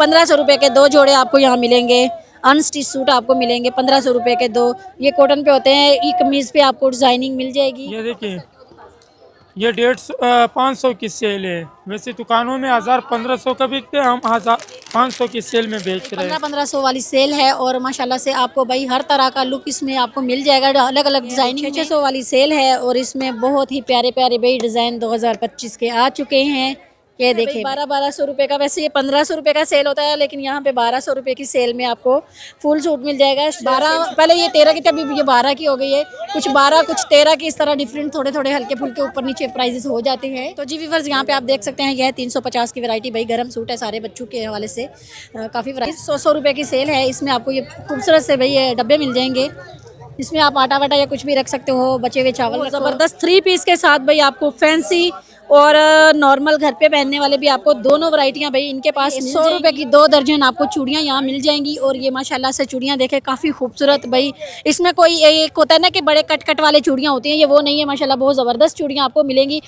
1500 रुपये के 2 जोड़े आपको यहाँ मिलेंगे। अनस्टिच सूट आपको मिलेंगे 1500 रुपये के 2। ये कॉटन पे होते हैं। ये कमीज़ पे आपको डिज़ाइनिंग मिल जाएगी। ये देखिए, ये 500 की सेल है। वैसे दुकानों में 1000-1500 का बिकते हैं, हम 1500 की सेल में बेच रहे हैं। 1500 वाली सेल है और माशाल्लाह से आपको भाई हर तरह का लुक इसमें आपको मिल जाएगा। अलग अलग डिज़ाइनिंग 600 वाली सेल है और इसमें बहुत ही प्यारे प्यारे भाई डिज़ाइन 2025 के आ चुके हैं। ये देखिए 1200 रुपये का, वैसे ये 1500 रुपये का सेल होता है, लेकिन यहाँ पे 1200 रुपये की सेल में आपको फुल सूट मिल जाएगा। 12 पहले ये 13 की थी, अभी ये 12 की हो गई है। कुछ 12 कुछ 13 की, इस तरह डिफरेंट थोड़े थोड़े हल्के फुल्के ऊपर नीचे प्राइजेस हो जाते हैं। तो जी व्यूअर्स, यहाँ पे आप देख सकते हैं यह 350 की वैरायटी भाई गर्म सूट है सारे बच्चों के हवाले से। काफ़ी वैरायटी 100 रुपये की सेल है। इसमें आपको ये खूबसूरत से भाई ये डब्बे मिल जाएंगे। इसमें आप आटा वाटा या कुछ भी रख सकते हो, बचे हुए चावल। ज़बरदस्त 3 पीस के साथ भाई आपको फैंसी और नॉर्मल घर पे पहनने वाले भी आपको दोनों वैरायटियां भाई इनके पास 100 रुपये की 2 दर्जन आपको चूड़ियां यहाँ मिल जाएंगी। और ये माशाल्लाह से चूड़ियां देखें काफ़ी खूबसूरत भाई। इसमें कोई एक होता है ना कि बड़े कट कट वाले चूड़ियां होती हैं, ये वो नहीं है। माशाल्लाह बहुत ज़बरदस्त चूड़ियां आपको मिलेंगी।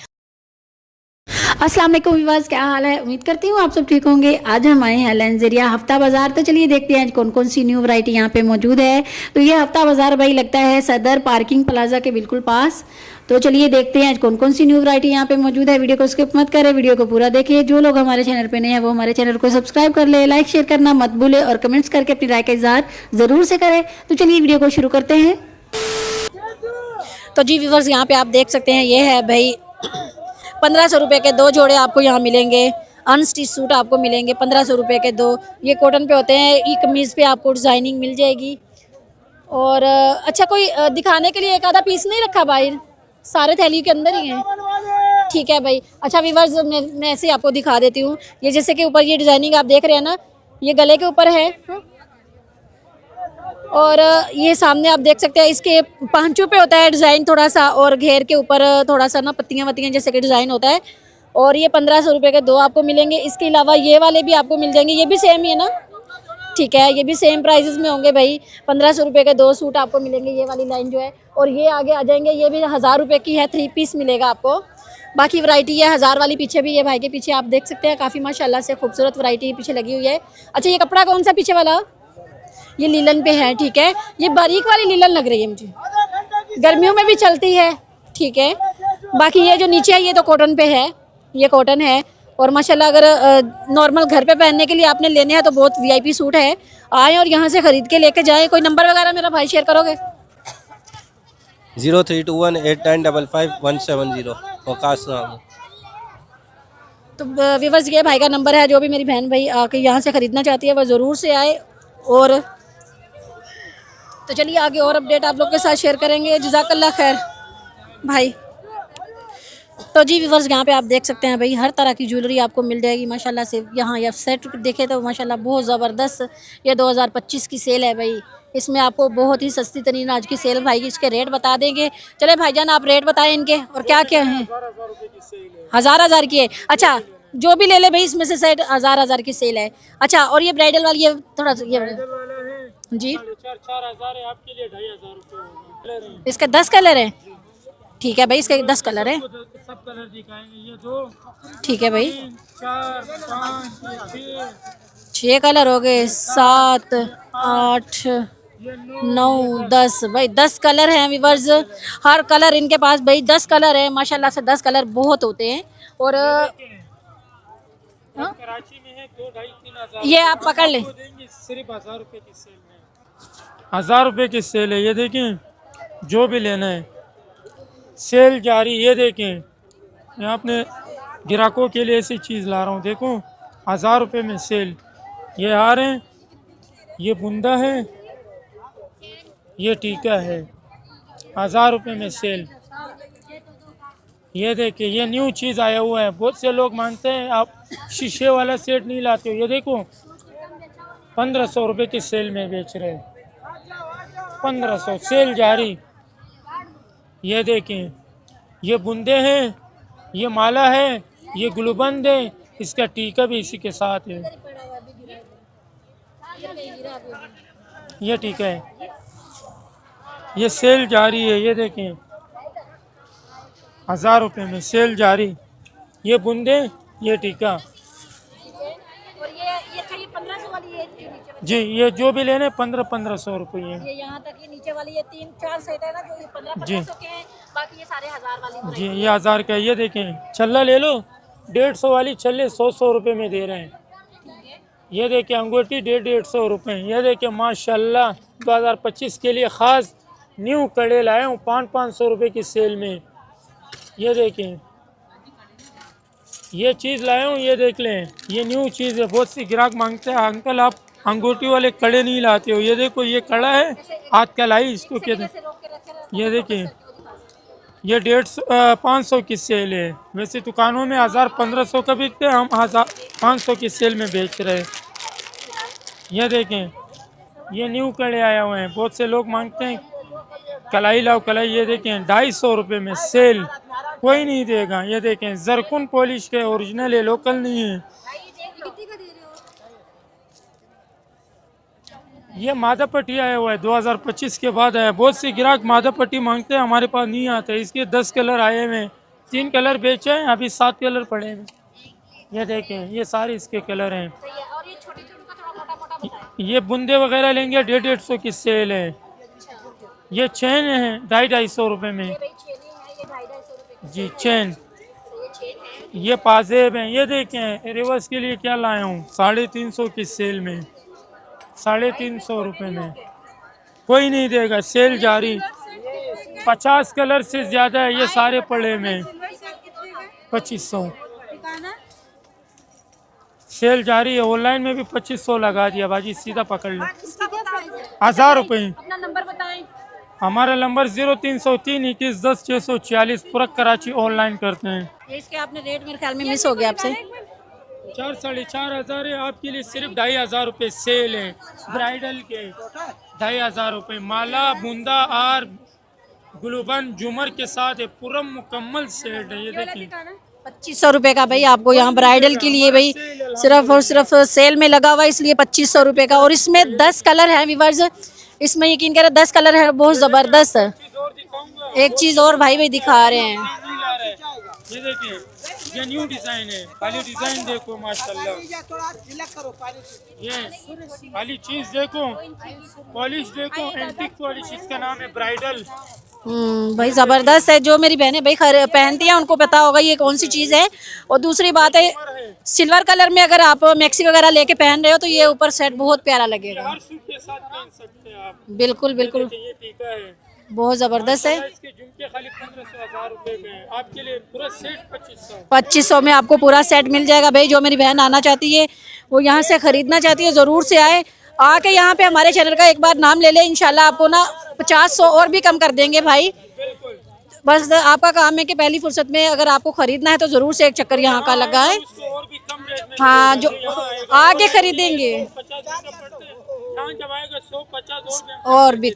अस्सलाम वालेकुम व्यूअर्स, क्या हाल है? उम्मीद करती हूँ आप सब ठीक होंगे। आज हम आए हैं लंजरिया हफ्ता बाजार। तो चलिए देखते हैं आज कौन कौन सी न्यू वैरायटी यहाँ पे मौजूद है। तो ये हफ्ता बाजार भाई लगता है सदर पार्किंग प्लाजा के बिल्कुल पास। तो चलिए देखते हैं आज कौन कौन सी न्यू वैरायटी यहाँ पे मौजूद है। वीडियो को स्किप मत करें, वीडियो को पूरा देखिए। जो लोग हमारे चैनल पे नए हैं वो हमारे चैनल को सब्सक्राइब कर ले, लाइक शेयर करना मत भूले और कमेंट्स करके अपनी राय का इजहार जरूर से करें। तो चलिए वीडियो को शुरू करते हैं। तो जी व्यूअर्स, यहाँ पे आप देख सकते हैं ये है भाई 1500 रुपये के 2 जोड़े आपको यहाँ मिलेंगे। अनस्टिच सूट आपको मिलेंगे 1500 रुपये के 2। ये कॉटन पे होते हैं। ये कमीज़ पे आपको डिज़ाइनिंग मिल जाएगी। और अच्छा, कोई दिखाने के लिए एक आधा पीस नहीं रखा भाई? सारे थैली के अंदर ही हैं। ठीक है भाई। अच्छा व्यूअर्स, मैं ऐसे ही आपको दिखा देती हूँ। ये जैसे कि ऊपर ये डिज़ाइनिंग आप देख रहे हैं ना, ये गले के ऊपर है। और ये सामने आप देख सकते हैं इसके पांचों पे होता है डिज़ाइन थोड़ा सा, और घेर के ऊपर थोड़ा सा ना पत्तियां वत्तियां जैसे कि डिज़ाइन होता है। और ये 1500 रुपये के 2 आपको मिलेंगे। इसके अलावा ये वाले भी आपको मिल जाएंगे। ये भी सेम ही है ना? ठीक है, ये भी सेम प्राइजेस में होंगे भाई। 1500 रुपये के 2 सूट आपको मिलेंगे, ये वाली लाइन जो है। और ये आगे आ जाएंगे, ये भी 1000 रुपये की है, 3 पीस मिलेगा आपको। बाकी वैरायटी है 1000 वाली पीछे भी है भाई के पीछे आप देख सकते हैं। काफ़ी माशाल्लाह से खूबसूरत वैरायटी पीछे लगी हुई है। अच्छा, ये कपड़ा कौन सा पीछे वाला? ये लीलन पे है। ठीक है, ये बारीक वाली लीलन लग रही है मुझे, गर्मियों में भी चलती है। ठीक है, बाकी ये जो नीचे है ये तो कॉटन पे है, ये कॉटन है। और माशाल्लाह अगर नॉर्मल घर पे पहनने के लिए आपने लेने हैं तो बहुत वीआईपी सूट है। आए और यहाँ से ख़रीद के लेके जाएं। कोई नंबर वगैरह मेरा भाई शेयर करोगे? 03218955 वकास नाम। तो व्यूअर्स, ये भाई का नंबर है। जो भी मेरी बहन भाई आके यहाँ से ख़रीदना चाहती है वह ज़रूर से आए। और तो चलिए आगे और अपडेट आप लोग के साथ शेयर करेंगे। जज़ाकल्लाह खैर भाई। तो जी व्यूअर्स, यहाँ पे आप देख सकते हैं भाई हर तरह की ज्वेलरी आपको मिल जाएगी माशाल्लाह से। यहाँ या सेट देखे तो माशाल्लाह बहुत ज़बरदस्त। ये 2025 की सेल है भाई। इसमें आपको बहुत ही सस्ती तरीन आज की सेल भाई, इसके रेट बता देंगे। चले भाईजान आप रेट बताएं इनके और क्या क्या हैं। 1000 की है। अच्छा, जो भी ले ले भाई इसमें से सेट 1000 की सेल है। अच्छा, और ये ब्राइडल वाली ये थोड़ा सा ये जी 4000 है आपके लिए, 2500 रुपये। इसके 10 कलर हैं। ठीक है भाई, इसके 10 कलर हैं। सब कलर दिखाएंगे, ये 2 ठीक है भाई, 4 5 6 कलर हो गए, 7 8 9 10 भाई 10 कलर हैं व्यूअर्स। हर कलर इनके पास भाई 10 कलर है माशाल्लाह से। 10 कलर बहुत होते हैं। और कराची में है 2-2.5-3 ये आप पकड़ लें, सिर्फ 1000 रुपये की सेल में। 1000 रुपये की सेल है। ये देखें, जो भी लेना है सेल जारी। ये देखें, मैं अपने ग्राहकों के लिए ऐसी चीज़ ला रहा हूँ। देखो 1000 रुपये में सेल। ये हार हैं, ये बुंदा है, ये टीका है। 1000 रुपये में सेल। ये देखिए, ये न्यू चीज़ आया हुआ है। बहुत से लोग मानते हैं आप शीशे वाला सेट नहीं लाते हो। ये देखो 1500 रुपये की सेल में बेच रहे हैं। 1500 सेल जारी। ये देखें, ये बुंदे हैं, ये माला है, ये गुलबंद है, इसका टीका भी इसी के साथ है। ये टीका है, ये सेल जारी है। ये देखें 1000 रुपये में सेल जारी। ये बुंदे, ये टीका। और ये अच्छा, ये 1500 वाली है नीचे वाली? जी, ये जो भी लेने 1500 रुपये है। ये यहाँ तक ये नीचे वाली ये 3-4 सेट है ना, जो ये 1500 के हैं, बाकी ये सारे 1000 वाली। जी, ये 1000 का है। ये देखें छल्ला ले लो, 150 वाली छल्ले 100 रुपये में दे रहे हैं। ये देखिए अंगूठी 150 रुपये। ये देखिए माशाल्लाह 2025 के लिए ख़ास न्यू कड़े लाए हूँ 500 रुपये की सेल में। ये देखें ये चीज़ लाया हूँ, ये देख लें, ये न्यू चीज़ है। बहुत सी ग्राहक मांगते हैं अंकल आप अंगूठी वाले कड़े नहीं लाते हो। ये देखो ये कड़ा है हाथ का लाई, इसको कहते हैं। ये देखिए ये 500 की सेल है। वैसे दुकानों में 1000-1500 का बिकते हैं, हम 500 की सेल में बेच रहे हैं। ये देखें ये न्यू कड़े आए हुए हैं। बहुत से लोग मांगते हैं कलाई लाओ कलाई। ये देखें 250 रुपये में सेल, कोई नहीं देगा। ये देखें जरकुन पॉलिश के ओरिजिनल है, लोकल नहीं है। ये माधा पट्टी आया हुआ है, 2025 के बाद आया। बहुत से ग्राहक माधा पट्टी मांगते हैं, हमारे पास नहीं आते। इसके 10 कलर आए हुए हैं, 3 कलर बेचे हैं, अभी 7 कलर पड़े हैं। ये देखें ये सारे इसके कलर हैं। ये बूंदे वगैरह लेंगे 150 की सेल है। ये चैन है 250 रुपये में। जी चैन। ये पाजेब हैं। ये देखें रिवर्स के लिए क्या लाया हूँ 350 की सेल में, 350 रुपये में। कोई नहीं देगा, सेल जारी। 50 कलर से ज़्यादा है, ये सारे पड़े में 2500। सेल जारी है। ऑनलाइन में भी 2500 लगा दिया बाजी, सीधा पकड़ लो। 1000 रुपये। अपना नंबर बताएं। हमारा नंबर 0303 21 10 646 पूरा कराची ऑनलाइन करते हैं। ये इसके आपने रेट मेरे ख्याल में मिस हो गया आपसे। 4-4.5 है आपके लिए, सिर्फ 2500 रुपये सेल है। ब्राइडल के 2500 रुपये। माला बूंदा और गुलबन झूमर के साथ है, पूरा मुकम्मल सेट है। ये देखिए 2500 रुपये का भाई आपको यहाँ ब्राइडल के लिए भाई सिर्फ और सिर्फ सेल में लगा हुआ है, इसलिए 2500 रुपये का। और इसमें 10 कलर हैं व्यूअर्स, इसमें यकीन करें 10 कलर है, बहुत ज़बरदस्त है। एक चीज़ और भाई दिखा रहे हैं। ये देखिए ये न्यू डिज़ाइन है, खाली डिज़ाइन देखो माशाल्लाह। ये खाली चीज़ देखो, पॉलिश देखो, एंटीक पॉलिश, इसका नाम है ब्राइडल। भाई ज़बरदस्त है। जो मेरी बहनें भाई पहनती हैं उनको पता होगा ये कौन सी चीज़ है। और दूसरी बात है सिल्वर कलर में अगर आप मैक्सी वगैरह लेके पहन रहे हो तो ये ऊपर सेट बहुत प्यारा लगेगा। हर सूट के साथ पहन सकते हैं आप। बिल्कुल बिल्कुल ये टीका है, बहुत ज़बरदस्त है। इसके झुमके खाली 1500-1000 रुपये के हैं। आपके लिए पूरा सेट 2500 में आपको पूरा सेट मिल जाएगा। भाई जो मेरी बहन आना चाहती है वो यहाँ से ख़रीदना चाहती है, ज़रूर से आए, आके यहाँ पे हमारे चैनल का एक बार नाम ले ले। इंशाल्लाह आपको ना 50-100 और भी कम कर देंगे भाई। बस आपका काम है कि पहली फुर्सत में अगर आपको ख़रीदना है तो ज़रूर से एक चक्कर यहाँ का लगाएं। हाँ जो आगे ख़रीदेंगे और भी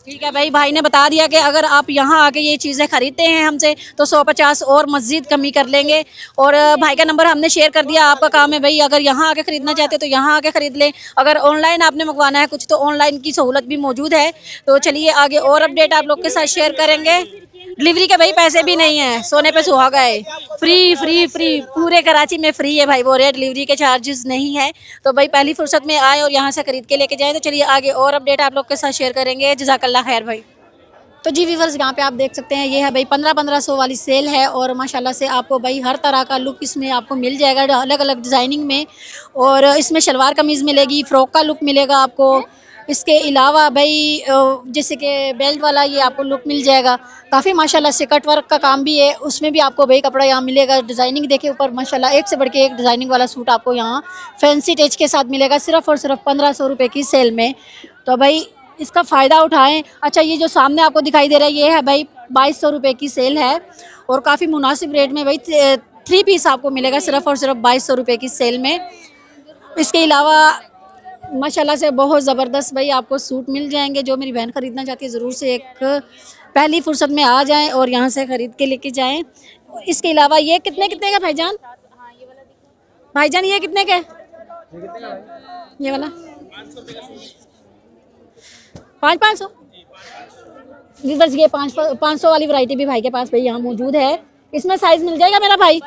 ठीक है भाई। भाई ने बता दिया कि अगर आप यहाँ आके ये चीज़ें ख़रीदते हैं हमसे तो 150 और मज़ीद कमी कर लेंगे। और भाई का नंबर हमने शेयर कर दिया। आपका काम है भाई अगर यहाँ आके ख़रीदना चाहते हैं तो यहाँ आके ख़रीद लें। अगर ऑनलाइन आपने मंगवाना है कुछ तो ऑनलाइन की सहूलत भी मौजूद है। तो चलिए आगे और अपडेट आप लोग के साथ शेयर करेंगे। डिलीवरी के भाई पैसे भी नहीं है, सोने पे सुहागा है। फ्री फ्री फ्री पूरे कराची में फ्री है भाई, वो रेट डिलीवरी के चार्जेस नहीं है। तो भाई पहली फुर्सत में आए और यहाँ से खरीद के लेके जाए। तो चलिए आगे और अपडेट आप लोग के साथ शेयर करेंगे। जज़ाकल्लाह खैर भाई। तो जी व्यूअर्स यहाँ पे आप देख सकते हैं ये है भाई 1500 वाली सेल है। और माशाल्लाह से आपको भाई हर तरह का लुक इसमें आपको मिल जाएगा, अलग अलग डिज़ाइनिंग में। और इसमें शलवार कमीज़ मिलेगी, फ़्रॉक का लुक मिलेगा आपको। इसके अलावा भाई जैसे कि बेल्ट वाला ये आपको लुक मिल जाएगा। काफ़ी माशाल्लाह से कट वर्क का काम भी है, उसमें भी आपको भाई कपड़ा यहाँ मिलेगा। डिज़ाइनिंग देखिए ऊपर माशाल्लाह एक से बढ़ के एक डिज़ाइनिंग वाला सूट आपको यहाँ फैंसी टच के साथ मिलेगा, सिर्फ़ और सिर्फ 1500 रुपये की सेल में। तो भाई इसका फ़ायदा उठाएं। अच्छा ये जो सामने आपको दिखाई दे रहा है ये है भाई 2200 रुपये की सेल है। और काफ़ी मुनासिब रेट में भाई 3 पीस आपको मिलेगा सिर्फ़ और सिर्फ 2200 रुपये की सेल में। इसके अलावा माशाल्लाह से बहुत ज़बरदस्त भाई आपको सूट मिल जाएंगे। जो मेरी बहन ख़रीदना चाहती है ज़रूर से एक पहली फुर्सत में आ जाएं और यहाँ से ख़रीद के लेके जाएं। इसके अलावा ये कितने का भाईजान? भाईजान ये कितने का है? ये वाला 500 जी। बस ये 500 वाली वैरायटी भी भाई के पास भाई यहाँ मौजूद है। इसमें साइज़ मिल जाएगा मेरा भाई?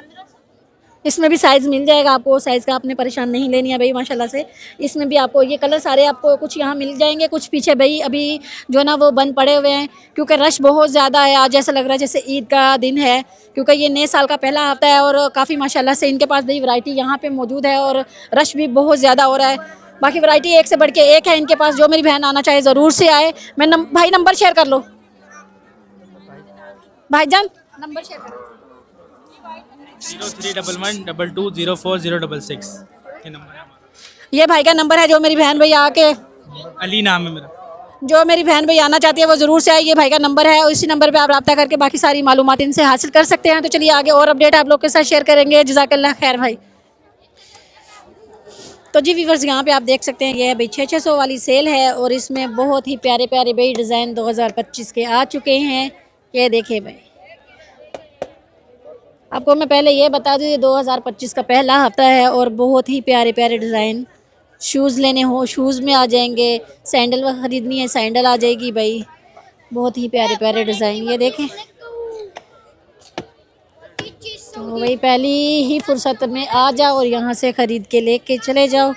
इसमें भी साइज़ मिल जाएगा आपको, साइज़ का आपने परेशान नहीं लेनी है भाई माशाल्लाह से। इसमें भी आपको ये कलर सारे आपको कुछ यहाँ मिल जाएंगे, कुछ पीछे भाई अभी जो ना वो बंद पड़े हुए हैं क्योंकि रश बहुत ज़्यादा है। आज ऐसा लग रहा है जैसे ईद का दिन है क्योंकि ये नए साल का पहला हफ्ता है और काफ़ी माशाल्लाह से इनके पास भाई वैरायटी यहाँ पे मौजूद है और रश भी बहुत ज़्यादा हो रहा है। बाकी वैरायटी एक से बढ़ के एक है इनके पास। जो मेरी बहन आना चाहे ज़रूर से आए। भाई नंबर शेयर कर लो भाईजान, नंबर शेयर करो। 0311220406 ये नंबर है हमारा। ये भाई का नंबर है। जो मेरी बहन भाई आके अली नाम है मेरा। जो मेरी बहन भाई आना चाहती है वो ज़रूर से आए। ये भाई का नंबर है और इसी नंबर पे आप रब्ता करके बाकी सारी मालूमात इनसे हासिल कर सकते हैं। तो चलिए आगे और अपडेट आप लोग के साथ शेयर करेंगे। जज़ाकल्लाह खैर भाई। तो जी व्यूअर्स यहाँ पे आप देख सकते हैं ये भाई 600 वाली सेल है और इसमें बहुत ही प्यारे प्यारे भाई डिज़ाइन 2025 के आ चुके हैं। ये देखिए भाई, आपको मैं पहले ये बता दूँ ये 2025 का पहला हफ्ता है और बहुत ही प्यारे प्यारे डिज़ाइन। शूज़ लेने हो शूज़ में आ जाएंगे, सैंडल ख़रीदनी है सैंडल आ जाएगी भाई। बहुत ही प्यारे प्यारे डिज़ाइन ये देखें। तो वही पहली ही फुर्सत में आ जाओ और यहाँ से ख़रीद के लेके चले जाओ।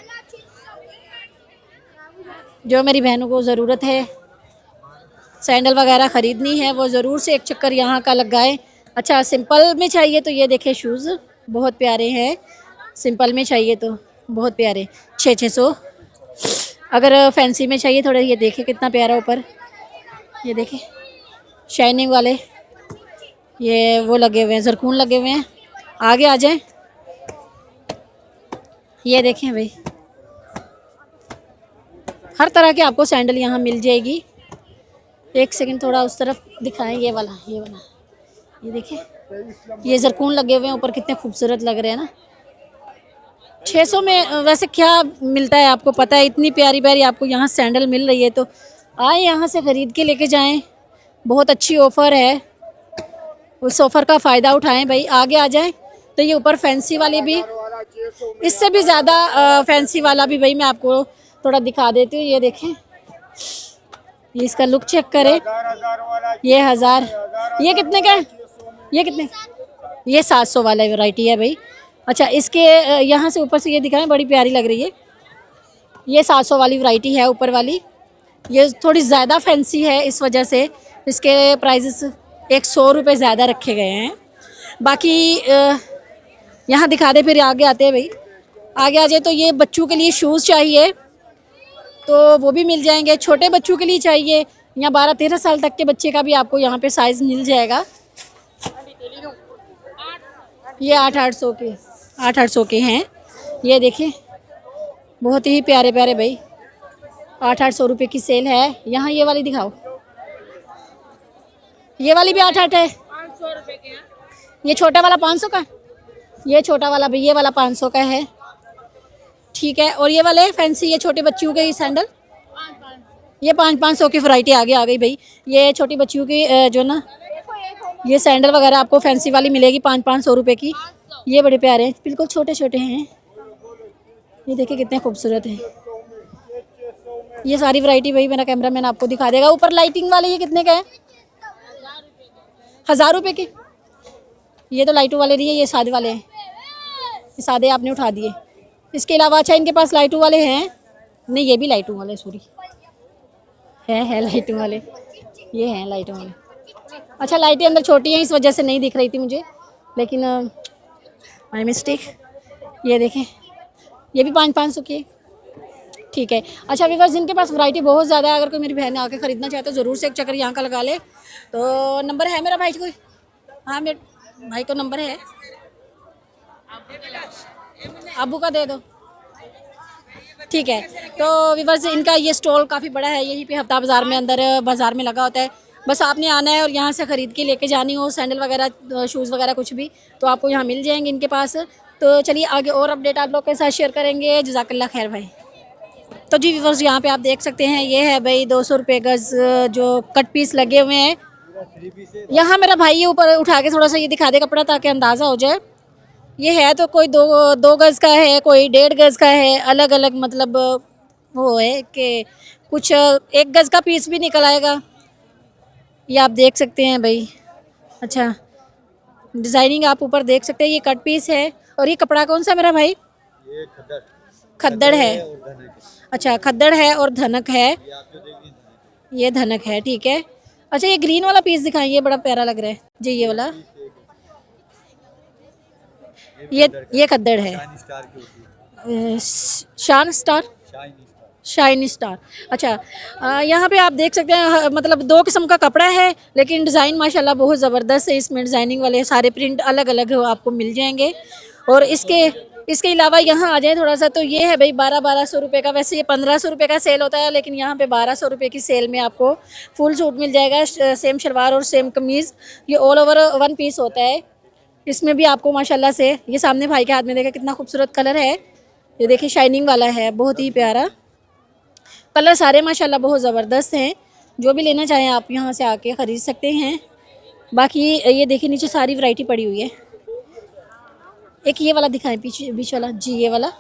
जो मेरी बहनों को ज़रूरत है सैंडल वगैरह ख़रीदनी है वो ज़रूर से एक चक्कर यहाँ का लगाएं। अच्छा सिंपल में चाहिए तो ये देखें शूज़ बहुत प्यारे हैं। सिंपल में चाहिए तो बहुत प्यारे 600। अगर फैंसी में चाहिए थोड़े ये देखें कितना प्यारा ऊपर ये देखें शाइनिंग वाले ये वो लगे हुए हैं, ज़रकून लगे हुए हैं। आगे आ जाएं। ये देखें भाई हर तरह के आपको सैंडल यहाँ मिल जाएगी। एक सेकंड थोड़ा उस तरफ दिखाएं। ये वाला ये देखें ये ज़रकून लगे हुए हैं ऊपर कितने खूबसूरत लग रहे हैं ना। 600 में वैसे क्या मिलता है आपको पता है। इतनी प्यारी प्यारी आपको यहाँ सैंडल मिल रही है तो आए यहाँ से ख़रीद के लेके जाएं। बहुत अच्छी ऑफ़र है, उस ऑफ़र का फ़ायदा उठाएं भाई। आगे आ जाएं। तो ये ऊपर फैंसी वाली भी इससे भी ज़्यादा फैंसी वाला भी भाई मैं आपको थोड़ा दिखा देती हूँ। ये देखें ये इसका लुक चेक करें। ये 1000 ये कितने का है? ये कितने? ये 700 वाला वैरायटी है भाई। अच्छा इसके यहाँ से ऊपर से ये दिखाएं बड़ी प्यारी लग रही है। ये 700 वाली वैरायटी है ऊपर वाली। ये थोड़ी ज़्यादा फैंसी है इस वजह से इसके प्राइजेस 100 रुपये ज़्यादा रखे गए हैं। बाकी यहाँ दिखा दे फिर आगे आते हैं भाई। आगे आ जाए तो ये बच्चों के लिए शूज़ चाहिए तो वो भी मिल जाएंगे। छोटे बच्चों के लिए चाहिए या 12-13 साल तक के बच्चे का भी आपको यहाँ पे साइज़ मिल जाएगा। ये 800 के हैं। ये देखें बहुत ही प्यारे प्यारे भाई 800 रुपये की सेल है। यहाँ ये वाली दिखाओ। ये वाली भी 8 है। 500 रुपये के। ये छोटा वाला 500 का। ये छोटा वाला भी ये वाला 500 का है ठीक है। और ये वाले फैंसी ये छोटे बच्चियों के सैंडल ये 500 की वैरायटी आगे आ गई भाई। ये छोटी बच्चियों की जो ना ये सैंडल वगैरह आपको फैंसी वाली मिलेगी 500 रुपये की। ये बड़े प्यारे हैं बिल्कुल छोटे छोटे हैं। ये देखिए कितने खूबसूरत हैं। ये सारी वैरायटी भाई मेरा कैमरामैन आपको दिखा देगा। ऊपर लाइटिंग वाले ये कितने का है? 1000 रुपये के। ये तो लाइटों वाले नहीं है, ये सादे वाले हैं। ये सादे आपने उठा दिए। इसके अलावा अच्छा इनके पास लाइटों वाले हैं नहीं, ये भी लाइटों वाले सॉरी है लाइटों वाले। ये हैं लाइटों वाले। अच्छा लाइटें अंदर छोटी हैं इस वजह से नहीं दिख रही थी मुझे, लेकिन माय मिस्टेक। ये देखें ये भी 500 की ठीक है। अच्छा व्यूअर्स जिनके पास वैरायटी बहुत ज़्यादा है, अगर कोई मेरी बहन आके ख़रीदना चाहते तो ज़रूर से एक चक्कर यहाँ का लगा ले। तो नंबर है मेरा भाई कोई? हाँ मेरे भाई को नंबर है, अबू का दे दो ठीक है। तो व्यूअर्स इनका ये स्टॉल काफ़ी बड़ा है, यहीं पे हफ्ता बाज़ार में अंदर बाज़ार में लगा होता है। बस आपने आना है और यहाँ से ख़रीद के लेके जानी हो सैंडल वगैरह शूज़ वगैरह कुछ भी तो आपको यहाँ मिल जाएंगे इनके पास। तो चलिए आगे और अपडेट आप लोग के साथ शेयर करेंगे। जज़ाकल्लाह खैर भाई। तो जी व्यूअर्स यहाँ पे आप देख सकते हैं ये है भाई 200 रुपये गज़ जो कट पीस लगे हुए हैं। यहाँ मेरा भाई ये ऊपर उठा के थोड़ा सा ये दिखा दे कपड़ा ताकि अंदाज़ा हो जाए। ये है तो कोई दो गज़ का है, कोई 1.5 गज़ का है, अलग अलग मतलब वो है कि कुछ 1 गज़ का पीस भी निकल आएगा। ये आप देख सकते हैं भाई। अच्छा डिज़ाइनिंग आप ऊपर देख सकते हैं। ये कट पीस है और ये कपड़ा कौन सा मेरा भाई? ये खद्दड़ खद्दड़ है। और धन है। अच्छा, खद्दड़ है और धनक है। ये आप जो देखेंगे धन ये धनक है, ठीक है। अच्छा, ये ग्रीन वाला पीस दिखाएं, ये बड़ा प्यारा लग रहा है जी, ये वाला। ये खद्दड़ है। शाइन स्टार की होती है। शान star, shine star. Shiny star. अच्छा, यहाँ पे आप देख सकते हैं मतलब दो किस्म का कपड़ा है, लेकिन डिज़ाइन माशाल्लाह बहुत ज़बरदस्त है। इसमें डिज़ाइनिंग वाले सारे प्रिंट अलग अलग आपको मिल जाएंगे। और इसके अलावा यहाँ आ जाए थोड़ा सा, तो ये है भाई 1200 रुपये का। वैसे ये 1500 रुपये का सेल होता है, लेकिन यहाँ पे 1200 रुपये की सेल में आपको फुल सूट मिल जाएगा। सेम शलवार और सेम कमीज़, ये ऑल ओवर वन पीस होता है। इसमें भी आपको माशाल्लाह से, ये सामने भाई के हाथ में देखा कितना खूबसूरत कलर है। ये देखिए शाइनिंग वाला है, बहुत ही प्यारा कलर। सारे माशाल्लाह बहुत ज़बरदस्त हैं। जो भी लेना चाहें आप यहाँ से आके ख़रीद सकते हैं। बाकी ये देखिए नीचे सारी वैरायटी पड़ी हुई है। एक ये वाला दिखाएं, पीछे बीच वाला जी, ये वाला।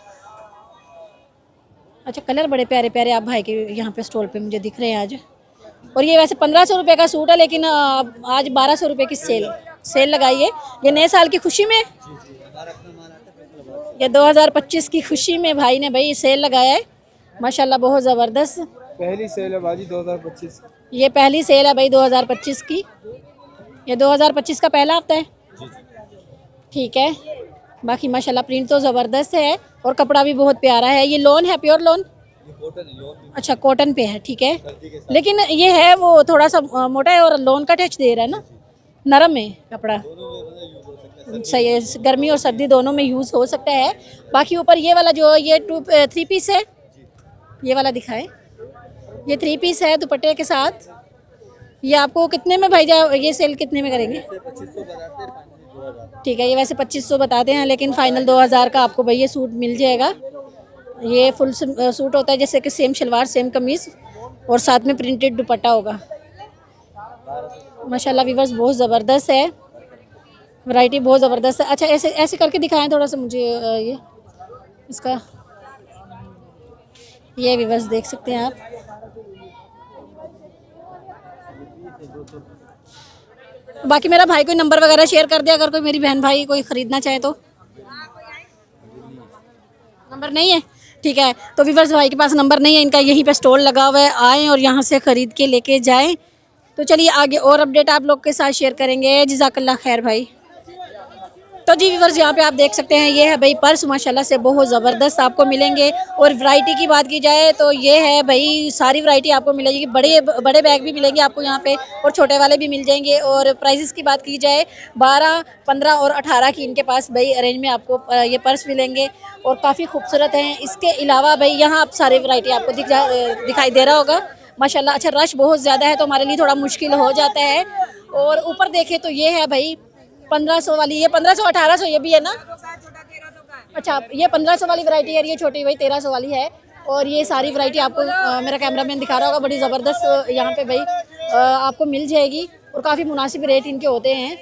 अच्छा, कलर बड़े प्यारे प्यारे आप भाई के यहाँ पे स्टॉल पे मुझे दिख रहे हैं आज। और ये वैसे 1500 रुपये का सूट है, लेकिन आज 1200 रुपये की सेल लगाई है। ये नए साल की खुशी में, ये 2025 की खुशी में भाई ने भाई सेल लगाया है माशाल्लाह, बहुत ज़बरदस्त। पहली सेल है बाजी 2025। ये पहली सेल है भाई 2025 की। ये 2025 का पहला हफ्ता है, ठीक है। बाकी माशाल्लाह प्रिंट तो ज़बरदस्त है और कपड़ा भी बहुत प्यारा है। ये लोन है, प्योर लोन। अच्छा, कॉटन पे है, ठीक है। लेकिन ये है वो थोड़ा सा मोटा है और लोन का टच दे रहा है ना, नरम है कपड़ा। सही है, गर्मी और सर्दी दोनों में यूज़ हो सकता है। बाकी ऊपर ये वाला जो ये 3 पीस है, ये वाला दिखाएं। ये 3 पीस है दुपट्टे के साथ। ये आपको कितने में भाई ये सेल कितने में करेंगे? ठीक है, ये वैसे 2500 बताते हैं, लेकिन फाइनल 2000 का आपको भाई ये सूट मिल जाएगा। ये फुल सूट होता है, जैसे कि सेम शलवार सेम कमीज़ और साथ में प्रिंटेड दुपट्टा होगा। माशाल्लाह व्यूअर्स बहुत ज़बरदस्त है, वैरायटी बहुत ज़बरदस्त है। अच्छा, ऐसे ऐसे करके दिखाएं थोड़ा सा मुझे ये इसका, ये व्यूअर्स देख सकते हैं आप। बाकी मेरा भाई कोई नंबर वगैरह शेयर कर दे, अगर कोई मेरी बहन भाई कोई ख़रीदना चाहे तो। नंबर नहीं है, ठीक है। तो व्यूअर्स भाई के पास नंबर नहीं है, इनका यहीं पे स्टॉल लगा हुआ है, आएँ और यहाँ से ख़रीद के लेके जाएं। तो चलिए आगे और अपडेट आप लोग के साथ शेयर करेंगे। जज़ाकल्लाह खैर भाई। तो जी व्यूअर्स यहाँ पे आप देख सकते हैं, ये है भाई पर्स माशाल्लाह से बहुत ज़बरदस्त आपको मिलेंगे। और वैरायटी की बात की जाए तो ये है भाई सारी वैरायटी आपको मिलेगी। बड़े बैग भी मिलेंगे आपको यहाँ पे और छोटे वाले भी मिल जाएंगे। और प्राइसेस की बात की जाए 12, 15 और 18 की इनके पास भाई रेंज में आपको ये पर्स मिलेंगे और काफ़ी खूबसूरत हैं। इसके अलावा भाई यहाँ आप सारी वैरायटी आपको दिखाई दे रहा होगा माशाल्लाह। अच्छा, रश बहुत ज़्यादा है तो हमारे लिए थोड़ा मुश्किल हो जाता है। और ऊपर देखें तो ये है भाई 1500 वाली, ये 1500 1800 ये भी है ना। अच्छा, ये 1500 वाली वैरायटी है, ये छोटी भाई 1300 वाली है। और ये सारी वैरायटी आपको मेरा कैमरामैन दिखा रहा होगा, बड़ी ज़बरदस्त यहाँ पे भाई आपको मिल जाएगी। और काफ़ी मुनासिब रेट इनके होते हैं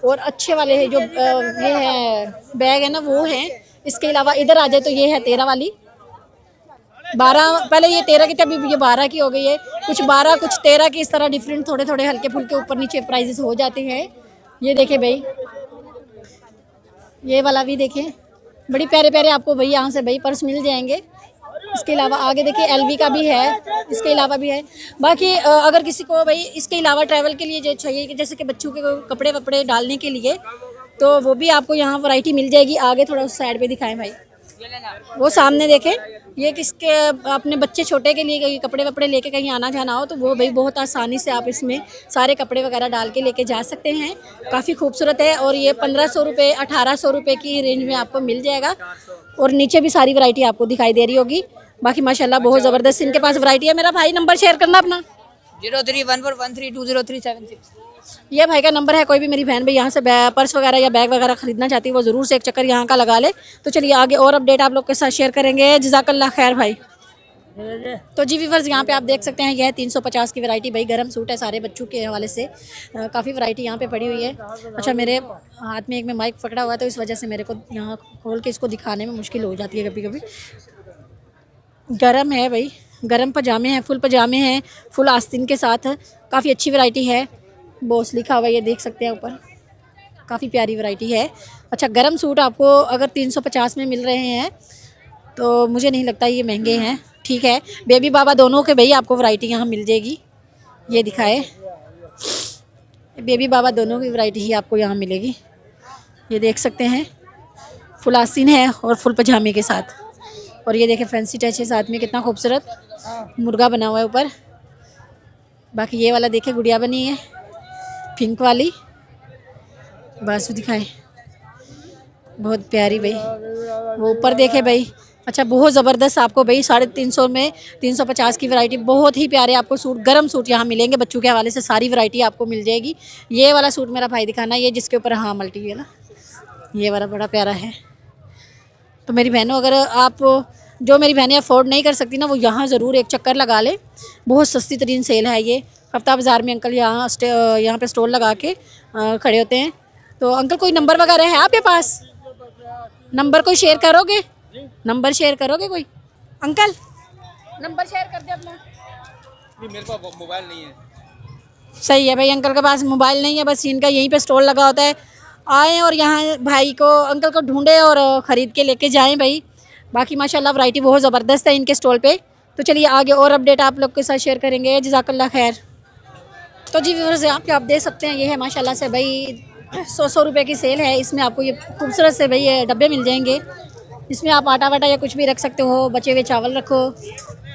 और अच्छे वाले हैं। जो ये है बैग है ना वो हैं। इसके अलावा इधर आ जाए तो ये है 13 वाली, 12 पहले ये 13 की थी, अभी ये 12 की हो गई है। कुछ 12 कुछ 13 की, इस तरह डिफरेंट थोड़े थोड़े हल्के फुल्के ऊपर नीचे प्राइजेस हो जाते हैं। ये देखें भाई, ये वाला भी देखें, बड़ी प्यारे प्यारे आपको भाई यहाँ से भाई पर्स मिल जाएंगे। इसके अलावा आगे देखिए एलवी का भी है, इसके अलावा भी है। बाकी अगर किसी को भाई इसके अलावा ट्रैवल के लिए जो चाहिए कि जैसे कि बच्चों के कपड़े वपड़े डालने के लिए, तो वो भी आपको यहाँ वैरायटी मिल जाएगी। आगे थोड़ा उस साइड पे दिखाएं भाई, वो सामने देखें, ये किसके अपने बच्चे छोटे के लिए कपड़े वपड़े लेके कहीं आना जाना हो तो वो भाई बहुत आसानी से आप इसमें सारे कपड़े वगैरह डाल के लेके जा सकते हैं। काफ़ी खूबसूरत है और ये 1500 रुपये 1800 रुपये की रेंज में आपको मिल जाएगा। और नीचे भी सारी वैरायटी आपको दिखाई दे रही होगी। बाकी माशाल्लाह बहुत ज़बरदस्त इनके पास वैरायटी है। मेरा भाई नंबर शेयर करना अपना 0314132036। ये भाई का नंबर है। कोई भी मेरी बहन भाई यहाँ से पर्स वगैरह या बैग वगैरह खरीदना चाहती है वो ज़रूर से एक चक्कर यहाँ का लगा ले। तो चलिए आगे और अपडेट आप लोग के साथ शेयर करेंगे। जज़ाकल्लाह खैर भाई। तो जी व्यूअर्स यहाँ पे आप देख सकते हैं, यह 350 की वैरायटी भाई गर्म सूट है सारे बच्चों के हवाले से। काफ़ी वैरायटी यहाँ पे पड़ी हुई है। अच्छा, मेरे हाथ में एक में माइक पकड़ा हुआ है तो इस वजह से मेरे को यहाँ खोल के इसको दिखाने में मुश्किल हो जाती है कभी कभी। गरम है भाई, गरम पजामे हैं, फुल पजामे हैं, फुल आस्तीन के साथ। काफ़ी अच्छी वैरायटी है। बॉस लिखा हुआ है, ये देख सकते हैं ऊपर। काफ़ी प्यारी वैरायटी है। अच्छा, गरम सूट आपको अगर 350 में मिल रहे हैं तो मुझे नहीं लगता ये महंगे हैं, ठीक है। बेबी बाबा दोनों के भाई आपको वैरायटी यहाँ मिल जाएगी। ये दिखाए, बेबी बाबा दोनों की वैरायटी ही आपको यहाँ मिलेगी। ये देख सकते हैं, फुल आस्तीन है और फुल पजामे के साथ। और ये देखें फैंसी टच है साथ में, कितना खूबसूरत मुर्गा बना हुआ है ऊपर। बाकी ये वाला देखे गुड़िया बनी है पिंक वाली, बासु दिखाए, बहुत प्यारी भाई। वो ऊपर देखे भाई, अच्छा बहुत ज़बरदस्त आपको भाई 350 में 350 की वैरायटी, बहुत ही प्यारे आपको सूट, गरम सूट यहाँ मिलेंगे। बच्चों के हवाले से सारी वैरायटी आपको मिल जाएगी। ये वाला सूट मेरा भाई दिखाना, ये जिसके ऊपर हाँ मल्टी है ना, ये वाला बड़ा प्यारा है। तो मेरी बहनों, अगर आप जो मेरी बहनें अफोर्ड नहीं कर सकती ना, वो यहाँ ज़रूर एक चक्कर लगा ले। बहुत सस्ती तरीन सेल है ये। हफ्ता बाज़ार में अंकल यहाँ पे स्टॉल लगा के खड़े होते हैं। तो अंकल कोई नंबर वगैरह है आपके पास? नंबर कोई शेयर करोगे? नंबर शेयर करोगे कोई? अंकल नंबर शेयर कर दे अपना। मेरे पास मोबाइल नहीं है। सही है भाई, अंकल के पास मोबाइल नहीं है, बस इनका यहीं पे स्टॉल लगा होता है। आएँ और यहाँ भाई को, अंकल को ढूंढे और ख़रीद के लेके जाएं भाई। बाकी माशाल्लाह वैरायटी बहुत ज़बरदस्त है इनके स्टॉल पे। तो चलिए आगे और अपडेट आप लोग के साथ शेयर करेंगे। जज़ाकल्लाह खैर। तो जी व्यूअर्स, आप देख सकते हैं, ये है माशाल्लाह से भाई 100 रुपये की सेल है। इसमें आपको ये खूबसूरत से भाई ये डब्बे मिल जाएंगे। इसमें आप आटा वाटा या कुछ भी रख सकते हो, बचे हुए चावल रखो,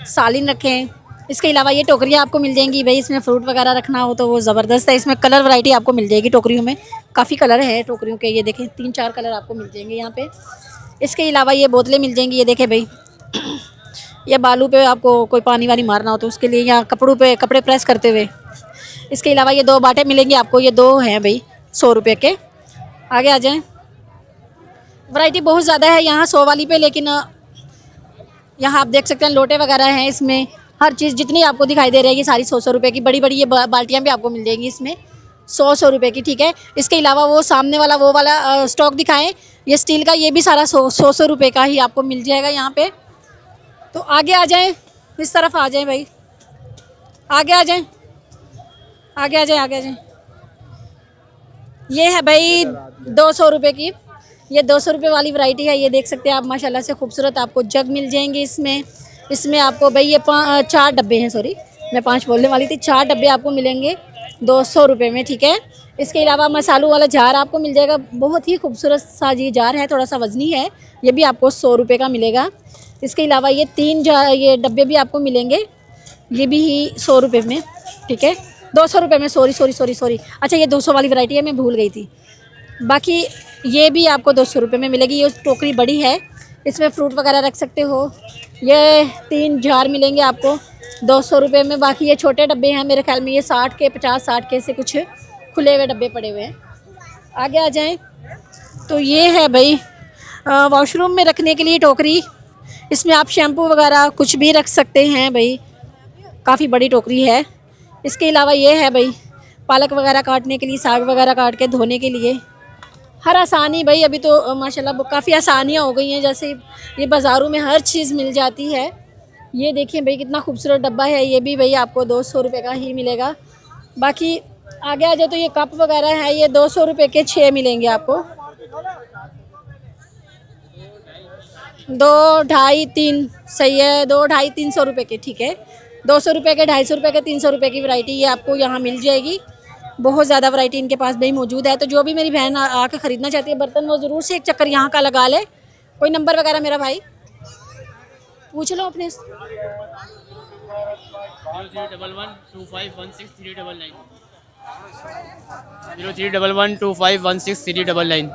सालिन रखें। इसके अलावा ये टोकरियाँ आपको मिल जाएंगी भाई, इसमें फ्रूट वगैरह रखना हो तो वो ज़बरदस्त है। इसमें कलर वैरायटी आपको मिल जाएगी टोकरियों में, काफ़ी कलर है टोकरियों के। ये देखें 3-4 कलर आपको मिल जाएंगे यहाँ पे। इसके अलावा ये बोतलें मिल जाएंगी। ये देखें भाई, ये बालू पे आपको कोई पानी वानी मारना हो तो उसके लिए, यहाँ कपड़ों पे कपड़े प्रेस करते हुए। इसके अलावा ये 2 बाटे मिलेंगे आपको, ये 2 हैं भाई 100 रुपये के। आगे आ जाएँ, वैरायटी बहुत ज़्यादा है यहाँ 100 वाली पे, लेकिन यहाँ आप देख सकते हैं लोटे वगैरह हैं। इसमें हर चीज़ जितनी आपको दिखाई दे रही है ये सारी 100 रुपये की। बड़ी बड़ी ये बाल्टियाँ भी आपको मिल जाएंगी इसमें 100 रुपये की, ठीक है। इसके अलावा वो सामने वाला वो वाला स्टॉक दिखाएं, ये स्टील का, ये भी सारा 100 रुपये का ही आपको मिल जाएगा यहाँ पे। तो आगे आ जाएं, इस तरफ आ जाएं भाई, आगे आ जाएं, आगे आ जाएं, आगे आ जाएं। ये है भाई 200 रुपये की, ये 200 रुपये वाली वैरायटी है। ये देख सकते हैं आप, माशाल्लाह से खूबसूरत आपको जग मिल जाएंगे इसमें आपको भाई ये 4 डब्बे हैं, सॉरी मैं 5 बोलने वाली थी। 4 डब्बे आपको मिलेंगे 200 रुपये में, ठीक है। इसके अलावा मसालों वाला जार आपको मिल जाएगा, बहुत ही खूबसूरत सा ये जार है, थोड़ा सा वजनी है, ये भी आपको 100 रुपये का मिलेगा। इसके अलावा ये 3 ये डब्बे भी आपको मिलेंगे, ये भी 100 रुपये में, ठीक है। 200 रुपये में, सॉरी। अच्छा ये 200 वाली वैरायटी है, मैं भूल गई थी। बाकी ये भी आपको 200 रुपये में मिलेगी। ये टोकरी बड़ी है, इसमें फ्रूट वगैरह रख सकते हो। ये 3 जार मिलेंगे आपको 200 रुपये में। बाकी ये छोटे डब्बे हैं, मेरे ख्याल में ये 60 के 50-60 के से कुछ खुले हुए डब्बे पड़े हुए हैं। आगे आ जाएं, तो ये है भाई वॉशरूम में रखने के लिए टोकरी। इसमें आप शैम्पू वगैरह कुछ भी रख सकते हैं भाई, काफ़ी बड़ी टोकरी है। इसके अलावा ये है भाई पालक वगैरह काटने के लिए, साग वगैरह काट के धोने के लिए, हर आसानी भाई। अभी तो माशाल्लाह काफ़ी आसानियाँ हो गई हैं, जैसे ये बाज़ारों में हर चीज़ मिल जाती है। ये देखिए भाई कितना खूबसूरत डब्बा है, ये भी भाई आपको 200 रुपये का ही मिलेगा। बाकी आगे आ जाए तो ये कप वगैरह है, ये 200 रुपये के 6 मिलेंगे आपको, 2, ढाई, 3, सही है, 2, ढाई, 300 रुपये के, ठीक है। 200 रुपये के, 250 रुपये के, 300 रुपये की वैरायटी ये आपको यहाँ मिल जाएगी। बहुत ज़्यादा वैरायटी इनके पास भाई मौजूद है। तो जो भी मेरी बहन आके ख़रीदना चाहती है बर्तन, वो ज़रूर से एक चक्कर यहाँ का लगा ले। कोई नंबर वगैरह मेरा भाई पूछ लो अपने। 0311251639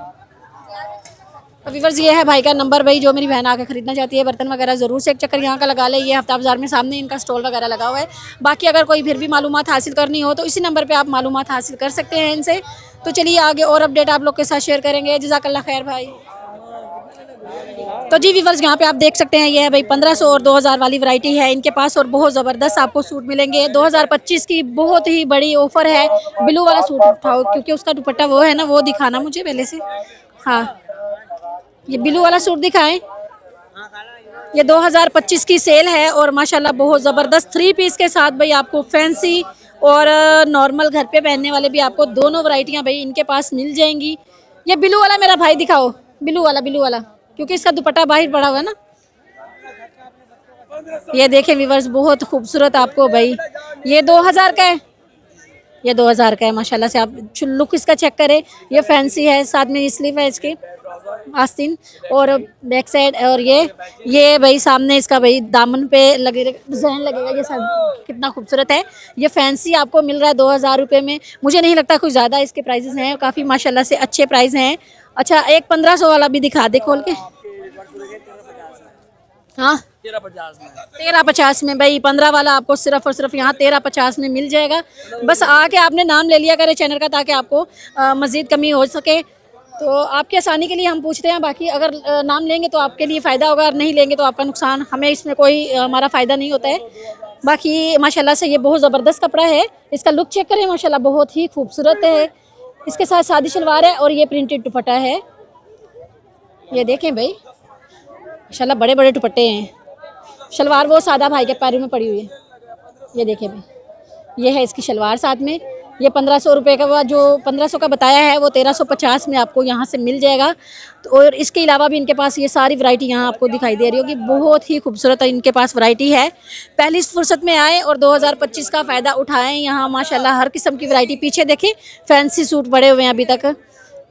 तो व्यूअर्स ये है भाई का नंबर भाई, जो मेरी बहन आके ख़रीदना चाहती है बर्तन वगैरह, ज़रूर से एक चक्कर यहाँ का लगा ले। ये हफ्ता बाज़ार में सामने इनका स्टॉल वगैरह लगा हुआ है। बाकी अगर कोई फिर भी मालूमात हासिल करनी हो तो इसी नंबर पे आप मालूमात हासिल कर सकते हैं इनसे। तो चलिए आगे और अपडेट आप लोग के साथ शेयर करेंगे। जज़ाकल्लाह खैर भाई। तो जी व्यूअर्स यहाँ पे आप देख सकते हैं, ये है भाई 1500 और 2000 वाली वैरायटी है इनके पास, और बहुत ज़बरदस्त आपको सूट मिलेंगे। 2025 की बहुत ही बड़ी ऑफ़र है। ब्लू वाला सूट उठाओ, क्योंकि उसका दुपट्टा वो है ना, वो दिखाना मुझे पहले से। हाँ, ये ब्लू वाला सूट दिखाएं। ये 2025 की सेल है और माशाल्लाह बहुत ज़बरदस्त 3 पीस के साथ भाई आपको फैंसी और नॉर्मल घर पे पहनने वाले भी आपको दोनों वैरायटियाँ भाई इनके पास मिल जाएंगी। ये ब्लू वाला मेरा भाई दिखाओ, ब्लू वाला, क्योंकि इसका दुपट्टा बाहर पड़ा हुआ है ना। ये देखें व्यूअर्स, बहुत खूबसूरत आपको भाई, ये 2000 का है, ये 2000 का है माशाल्लाह से। आप लुक इसका चेक करें, ये फैंसी है, साथ में स्लीव है इसके आस्तीन और बैक साइड। और ये भाई सामने इसका भाई दामन पे लगे डिज़ाइन लगेगा, ये सब कितना खूबसूरत है। ये फैंसी आपको मिल रहा है 2000 रुपये में। मुझे नहीं लगता कुछ ज़्यादा इसके प्राइजेस हैं, काफ़ी माशाल्लाह से अच्छे प्राइस हैं। अच्छा, एक 1500 वाला भी दिखा दे खोल के। हाँ 1350 में भाई 15 वाला आपको सिर्फ और सिर्फ यहाँ 1350 में मिल जाएगा। बस आके आपने नाम ले लिया करे चैनल का, ताकि आपको मज़ीद कमी हो सके। तो आपकी आसानी के लिए हम पूछते हैं, बाकी अगर नाम लेंगे तो आपके लिए फ़ायदा होगा, और नहीं लेंगे तो आपका नुकसान, हमें इसमें कोई हमारा फ़ायदा नहीं होता है। बाकी माशाल्लाह से ये बहुत ज़बरदस्त कपड़ा है, इसका लुक चेक करें माशाल्लाह, बहुत ही खूबसूरत है। इसके साथ सादी शलवार है और ये प्रिंटेड दुपट्टा है। ये देखें भाई माशाल्लाह, बड़े बड़े दुपट्टे हैं। शलवार वो सादा भाई के पैरों में पड़ी हुई है, ये देखें भाई, ये है इसकी शलवार साथ में। ये 1500 रुपये का, जो 1500 का बताया है वो 1350 में आपको यहाँ से मिल जाएगा। तो और इसके अलावा भी इनके पास ये सारी वैरायटी यहाँ आपको दिखाई दे रही होगी, बहुत ही खूबसूरत इनके पास वैरायटी है। पहली फुर्सत में आए और 2025 का फ़ायदा उठाएं। यहाँ माशाल्लाह हर किस्म की वैरायटी, पीछे देखें फैंसी सूट पड़े हुए हैं अभी तक,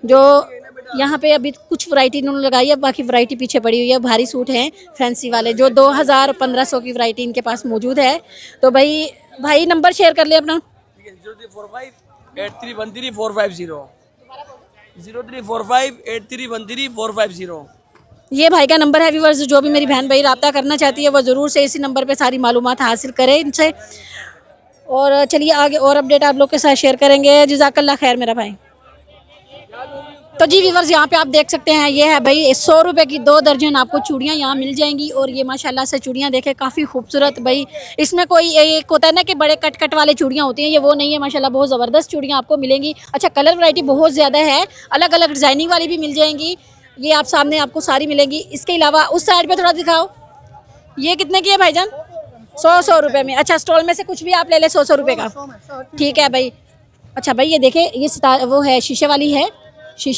जो यहाँ पे अभी कुछ वैरायटी इन्होंने लगाई है, बाकी वैरायटी पीछे पड़ी हुई है। भारी सूट हैं फैंसी वाले, जो 2000 1500 की वैरायटी इनके पास मौजूद है। तो भाई नंबर शेयर कर ले अपना। 0345831350। ये भाई का नंबर है व्यूअर्स, जो भी मेरी बहन भाई रब्ता करना चाहती है वो ज़रूर से इसी नंबर पे सारी मालूमात हासिल करें इनसे। और चलिए आगे और अपडेट आप लोग के साथ शेयर करेंगे। जज़ाकल्लाह खैर मेरा भाई। तो जी व्यूअर्स, यहाँ पे आप देख सकते हैं, ये है भाई 100 रुपये की 2 दर्जन आपको चूड़ियाँ यहाँ मिल जाएंगी। और ये माशाल्लाह से चूड़ियाँ देखें, काफ़ी खूबसूरत भाई। इसमें कोई एक होता है ना कि बड़े कट वाले चूड़ियाँ होती हैं, ये वो नहीं है माशाल्लाह, बहुत ज़बरदस्त चूड़ियाँ आपको मिलेंगी। अच्छा, कलर वैरायटी बहुत ज़्यादा है, अलग अलग डिज़ाइनिंग वाली भी मिल जाएंगी। ये आप सामने आपको सारी मिलेंगी। इसके अलावा उस साइड पर थोड़ा दिखाओ, ये कितने की है भाईजान? 100 रुपये में। अच्छा, स्टॉल में से कुछ भी आप ले लें 100 रुपये का, ठीक है भाई। अच्छा भाई, ये देखें, ये वो है शीशे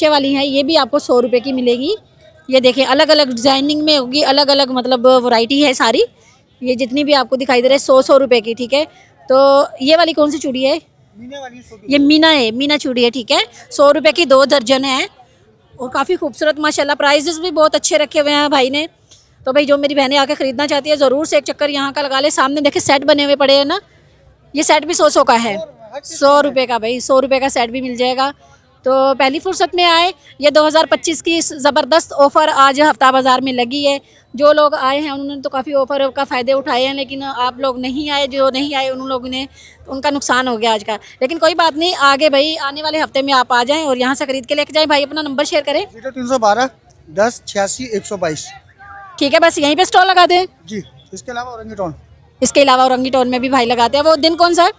वाली है, ये भी आपको 100 रुपये की मिलेगी। ये देखें, अलग अलग डिज़ाइनिंग में होगी, अलग अलग मतलब वैरायटी है सारी। ये जितनी भी आपको दिखाई दे रहे हैं 100 रुपये की, ठीक है। तो ये वाली कौन सी चूड़ी है? ये मीना चूड़ी है, ठीक है। 100 रुपये की 2 दर्जन है और काफ़ी खूबसूरत माशाल्लाह। प्राइजेस भी बहुत अच्छे रखे हुए हैं भाई ने। तो भाई जो मेरी बहनें आके ख़रीदना चाहती है ज़रूर से एक चक्कर यहाँ का लगा ले। सामने देखे सेट बने हुए पड़े हैं ना, ये सेट भी 100 का है, 100 रुपये का भाई, 100 रुपये का सेट भी मिल जाएगा। तो पहली फुर्सत में आए, ये 2025 की ज़बरदस्त ऑफ़र आज हफ्ता बाज़ार में लगी है। जो लोग आए हैं उन्होंने तो काफ़ी ऑफ़र का फ़ायदे उठाए हैं, लेकिन आप लोग नहीं आए, जो नहीं आए उन लोगों ने, उनका नुकसान हो गया आज का। लेकिन कोई बात नहीं, आगे भाई आने वाले हफ्ते में आप आ जाएँ और यहाँ से ख़रीद के लेके जाएँ। भाई अपना नंबर शेयर करें। 0312 10 86 122। ठीक है, बस यहीं पे स्टॉल लगा दें जी। इसके अलावा औरंगी टोन में भी भाई लगाते हैं। वो दिन कौन सा है?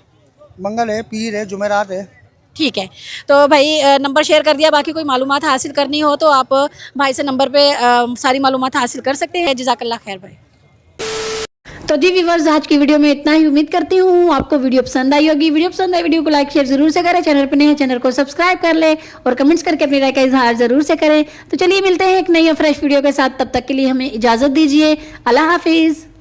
मंगल है, पीर है, जुमेरात है। ठीक है, तो भाई नंबर शेयर कर दिया। बाकी कोई मालूमात हासिल करनी हो तो आप भाई से नंबर पे सारी मालूमात हासिल कर सकते हैं। जज़ाकल्लाह खैर भाई। तो जी व्यूअर्स, आज की वीडियो में इतना ही। उम्मीद करती हूँ आपको वीडियो पसंद आई होगी। वीडियो को लाइक शेयर जरूर से करें। चैनल पर नए हैं, चैनल को सब्सक्राइब कर ले और कमेंट्स करके अपनी राय का इजहार जरूर से करें। तो चलिए मिलते हैं एक नई और फ्रेश वीडियो के साथ, तब तक के लिए हमें इजाज़त दीजिए। अल्लाह हाफिज़।